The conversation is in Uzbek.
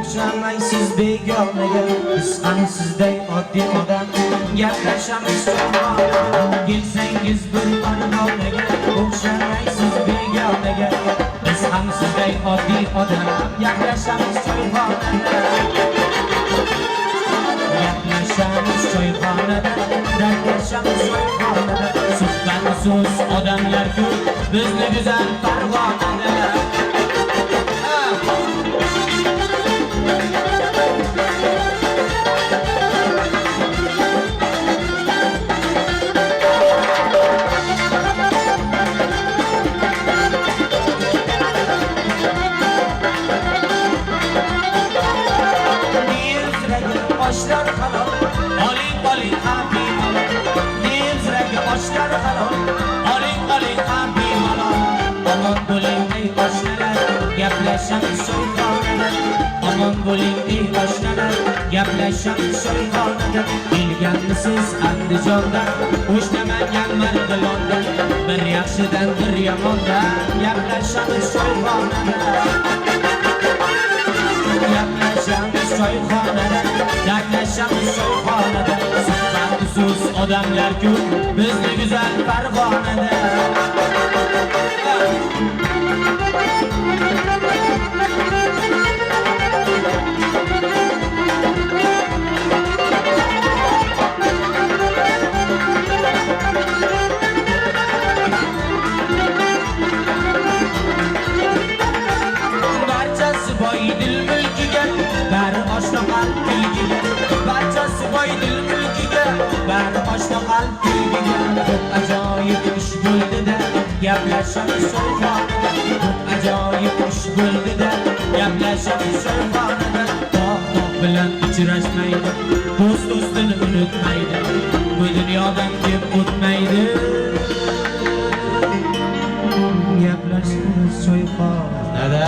o'xshamaysiz begonaga. Biz ham sizday oddiy odam, gaplashamiz choyxonada. Kelsangiz bir marg'onaga, o'xshamaysiz begonaga. Biz ham sizday oddiy odam, gaplashamiz choyxonada. Gaplashamiz choyxonada, dardlashamiz choyxonada. Suhbat so'z odamlar ko'p, bizni go'zal Farg'onada. Oshlar halol, oling ham bemalol. Nevziraga oshlar halol, oling ham bemalol. Omon bo'ling ey oshnalar, gaplashamiz choyxonada. Omon bo'ling ey oshnalar, gaplashamiz choyxonada. Kelganmisiz Andijondan, o'shnamangan Marg'ilondan. Bir yaxshidan bir yomondan, gaplashamiz choyxonada. Gaplashamiz choyxonada, dardlashamiz choyxonada. Suhbat so'z odamlar ko'p, bizni go'zal Farg'onada. Barchasi boy dil mulkiga, bari oshno qalb kulgiga. Barchasi boy dil mulkiga, bari oshno qalb kulgiga. Ko'p ajoyib ish bo'ldi-da, gaplashamiz choyxonada. Ko'p ajoyib ish bo'ldi-da, gaplashamiz choyxonada. Tog' bilan uchrashmaydi, do'stini unutmaydi. Bu dunyodan deb o'tmaydi. Gaplashamiz choyxonada.